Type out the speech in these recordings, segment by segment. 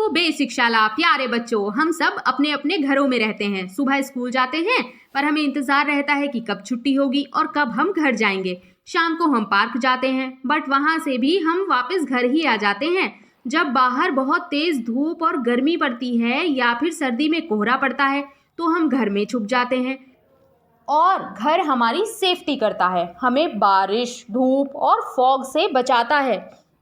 Basic शाला। प्यारे बच्चों, हम सब अपने अपने घरों में रहते हैं, सुबह स्कूल जाते हैं, पर हमें इंतजार रहता है कि कब छुट्टी होगी और कब हम घर जाएंगे। शाम को हम पार्क जाते हैं, बट वहां से भी हम वापस घर ही आ जाते हैं। जब बाहर बहुत तेज धूप और गर्मी पड़ती है या फिर सर्दी में कोहरा पड़ता है तो हम घर में छुप जाते हैं और घर हमारी सेफ्टी करता है, हमें बारिश, धूप और फॉग से बचाता है।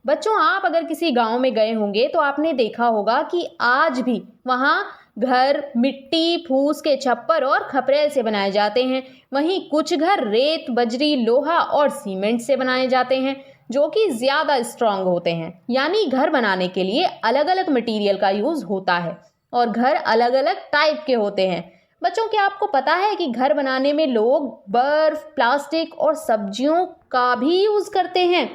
बच्चों, आप अगर किसी गांव में गए होंगे तो आपने देखा होगा कि आज भी वहां घर मिट्टी, फूस के छप्पर और खपरेल से बनाए जाते हैं। वहीं कुछ घर रेत, बजरी, लोहा और सीमेंट से बनाए जाते हैं, जो कि ज़्यादा स्ट्रांग होते हैं। यानी घर बनाने के लिए अलग अलग मटेरियल का यूज़ होता है और घर अलग अलग टाइप के होते हैं। बच्चों, क्या आपको पता है कि घर बनाने में लोग बर्फ, प्लास्टिक और सब्जियों का भी यूज़ करते हैं?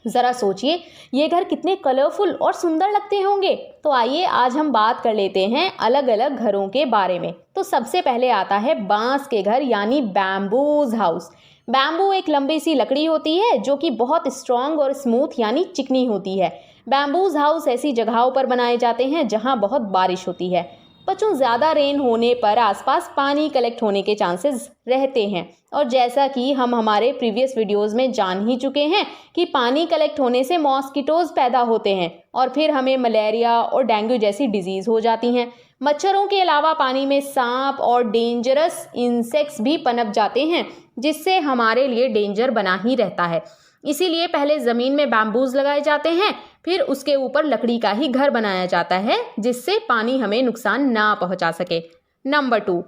ज़रा सोचिए, ये घर कितने कलरफुल और सुंदर लगते होंगे। तो आइए आज हम बात कर लेते हैं अलग अलग घरों के बारे में। तो सबसे पहले आता है बांस के घर यानी बैम्बूज हाउस। बैम्बू एक लंबी सी लकड़ी होती है जो कि बहुत स्ट्रॉन्ग और स्मूथ यानी चिकनी होती है। बैम्बूज हाउस ऐसी जगहों पर बनाए जाते हैं जहां बहुत बारिश होती है। बच्चों, ज़्यादा रेन होने पर आसपास पानी कलेक्ट होने के चांसेस रहते हैं और जैसा कि हम हमारे प्रीवियस वीडियोस में जान ही चुके हैं कि पानी कलेक्ट होने से मॉस्किटोज पैदा होते हैं और फिर हमें मलेरिया और डेंगू जैसी डिजीज़ हो जाती हैं। मच्छरों के अलावा पानी में सांप और डेंजरस इंसेक्ट्स भी पनप जाते हैं, जिससे हमारे लिए डेंजर बना ही रहता है। इसीलिए पहले ज़मीन में बैम्बूज लगाए जाते हैं, फिर उसके ऊपर लकड़ी का ही घर बनाया जाता है जिससे पानी हमें नुकसान ना पहुंचा सके। नंबर 2,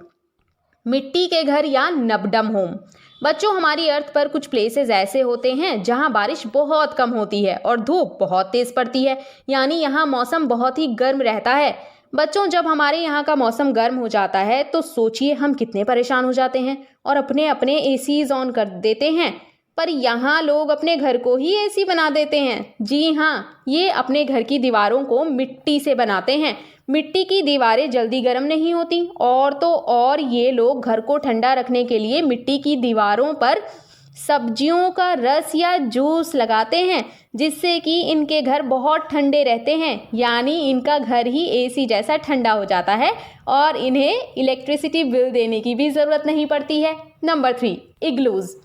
मिट्टी के घर या नबडम होम। बच्चों, हमारी अर्थ पर कुछ प्लेसेस ऐसे होते हैं जहां बारिश बहुत कम होती है और धूप बहुत तेज पड़ती है, यानी यहाँ मौसम बहुत ही गर्म रहता है। बच्चों, जब हमारे यहाँ का मौसम गर्म हो जाता है तो सोचिए हम कितने परेशान हो जाते हैं और अपने अपने एसीज ऑन कर देते हैं। पर यहाँ लोग अपने घर को ही एसी बना देते हैं। जी हाँ, ये अपने घर की दीवारों को मिट्टी से बनाते हैं। मिट्टी की दीवारें जल्दी गर्म नहीं होती और तो और ये लोग घर को ठंडा रखने के लिए मिट्टी की दीवारों पर सब्जियों का रस या जूस लगाते हैं, जिससे कि इनके घर बहुत ठंडे रहते हैं। यानी इनका घर ही एसी जैसा ठंडा हो जाता है और इन्हें इलेक्ट्रिसिटी बिल देने की भी ज़रूरत नहीं पड़ती है। Number 3, igloos.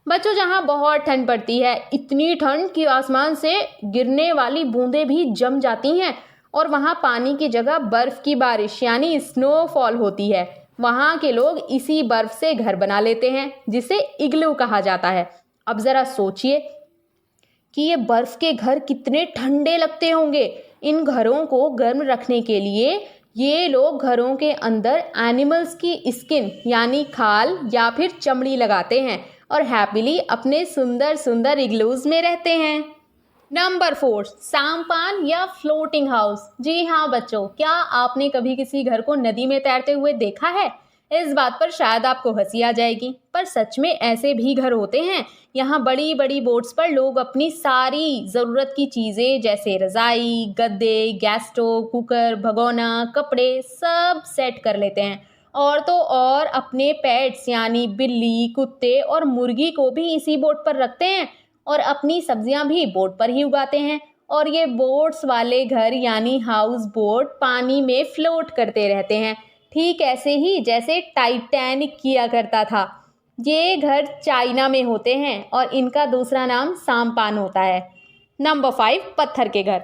बच्चों, जहाँ बहुत ठंड पड़ती है, इतनी ठंड कि आसमान से गिरने वाली बूंदें भी जम जाती हैं और वहाँ पानी की जगह बर्फ़ की बारिश यानी स्नोफॉल होती है। वहाँ के लोग इसी बर्फ़ से घर बना लेते हैं जिसे इग्लू कहा जाता है। अब ज़रा सोचिए कि ये बर्फ़ के घर कितने ठंडे लगते होंगे। इन घरों को गर्म रखने के लिए ये लोग घरों के अंदर एनिमल्स की स्किन यानी खाल या फिर चमड़ी लगाते हैं और हैप्पीली अपने सुंदर सुंदर इग्लूज में रहते हैं। नंबर 4, सांपान या फ्लोटिंग हाउस। जी हाँ बच्चों, क्या आपने कभी किसी घर को नदी में तैरते हुए देखा है? इस बात पर शायद आपको हंसी आ जाएगी, पर सच में ऐसे भी घर होते हैं। यहाँ बड़ी बड़ी बोट्स पर लोग अपनी सारी ज़रूरत की चीज़ें जैसे रज़ाई, गद्दे, गैस स्टोव, कुकर, भगोना, कपड़े सब सेट कर लेते हैं और तो और अपने पेट्स यानी बिल्ली, कुत्ते और मुर्गी को भी इसी बोट पर रखते हैं और अपनी सब्जियां भी बोट पर ही उगाते हैं। और ये बोट्स वाले घर यानी हाउस बोट पानी में फ्लोट करते रहते हैं, ठीक ऐसे ही जैसे टाइटैनिक किया करता था। ये घर चाइना में होते हैं और इनका दूसरा नाम सांपान होता है। नंबर 5, पत्थर के घर।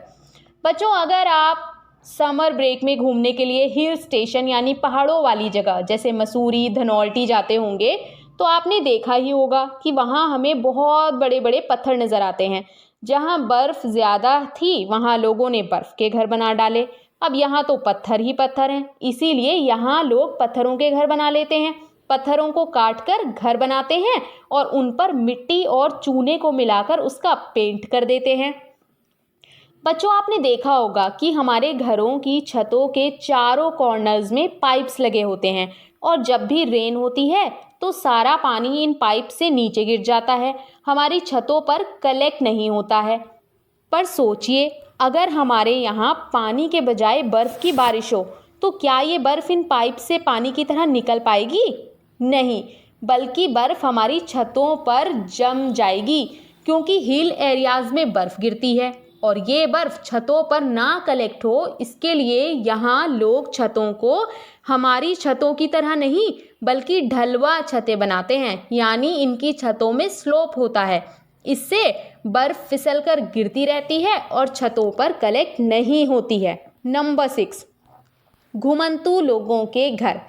बच्चों, अगर आप समर ब्रेक में घूमने के लिए हिल स्टेशन यानी पहाड़ों वाली जगह जैसे मसूरी, धनौल्टी जाते होंगे तो आपने देखा ही होगा कि वहाँ हमें बहुत बड़े बड़े पत्थर नज़र आते हैं। जहाँ बर्फ़ ज़्यादा थी वहाँ लोगों ने बर्फ़ के घर बना डाले। अब यहाँ तो पत्थर ही पत्थर हैं, इसीलिए यहाँ लोग पत्थरों के घर बना लेते हैं। पत्थरों को काट कर घर बनाते हैं और उन पर मिट्टी और चूने को मिलाकर उसका पेंट कर देते हैं। बच्चों, आपने देखा होगा कि हमारे घरों की छतों के चारों कॉर्नर्स में पाइप्स लगे होते हैं और जब भी रेन होती है तो सारा पानी इन पाइप से नीचे गिर जाता है, हमारी छतों पर कलेक्ट नहीं होता है। पर सोचिए, अगर हमारे यहाँ पानी के बजाय बर्फ़ की बारिश हो तो क्या ये बर्फ़ इन पाइप से पानी की तरह निकल पाएगी? नहीं, बल्कि बर्फ़ हमारी छतों पर जम जाएगी क्योंकि हिल एरियाज़ में बर्फ़ गिरती है और ये बर्फ़ छतों पर ना कलेक्ट हो, इसके लिए यहाँ लोग छतों को हमारी छतों की तरह नहीं बल्कि ढलवा छतें बनाते हैं, यानी इनकी छतों में स्लोप होता है। इससे बर्फ़ फिसल कर गिरती रहती है और छतों पर कलेक्ट नहीं होती है। नंबर 6, घुमंतू लोगों के घर।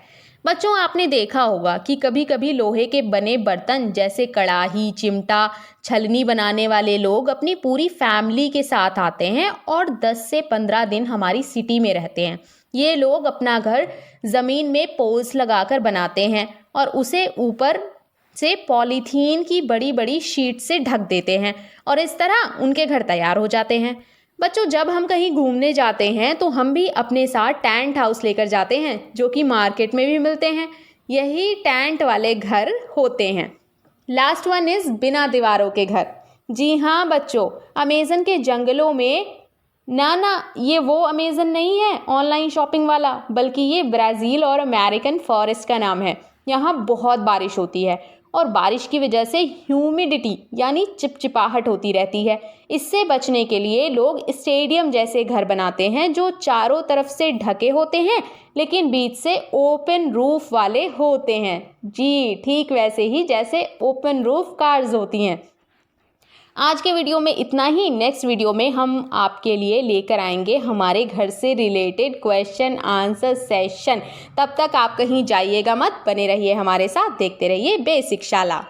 बच्चों, आपने देखा होगा कि कभी कभी लोहे के बने बर्तन जैसे कढ़ाई, चिमटा, छलनी बनाने वाले लोग अपनी पूरी फैमिली के साथ आते हैं और 10 से 15 दिन हमारी सिटी में रहते हैं। ये लोग अपना घर ज़मीन में पोल्स लगाकर बनाते हैं और उसे ऊपर से पॉलीथीन की बड़ी बड़ी शीट से ढक देते हैं और इस तरह उनके घर तैयार हो जाते हैं। बच्चों, जब हम कहीं घूमने जाते हैं तो हम भी अपने साथ टेंट हाउस लेकर जाते हैं, जो कि मार्केट में भी मिलते हैं। यही टेंट वाले घर होते हैं। लास्ट वन इज़ बिना दीवारों के घर। जी हाँ बच्चों, अमेज़न के जंगलों में ना ये वो अमेज़न नहीं है ऑनलाइन शॉपिंग वाला, बल्कि ये ब्राज़ील और अमेरिकन फॉरेस्ट का नाम है। यहाँ बहुत बारिश होती है और बारिश की वजह से ह्यूमिडिटी यानी चिपचिपाहट होती रहती है। इससे बचने के लिए लोग स्टेडियम जैसे घर बनाते हैं जो चारों तरफ से ढके होते हैं लेकिन बीच से ओपन रूफ वाले होते हैं। जी, ठीक वैसे ही जैसे ओपन रूफ कार्स होती हैं। आज के वीडियो में इतना ही। नेक्स्ट वीडियो में हम आपके लिए लेकर आएंगे हमारे घर से रिलेटेड क्वेश्चन आंसर सेशन। तब तक आप कहीं जाइएगा मत, बने रहिए हमारे साथ, देखते रहिए बेसिक शाला।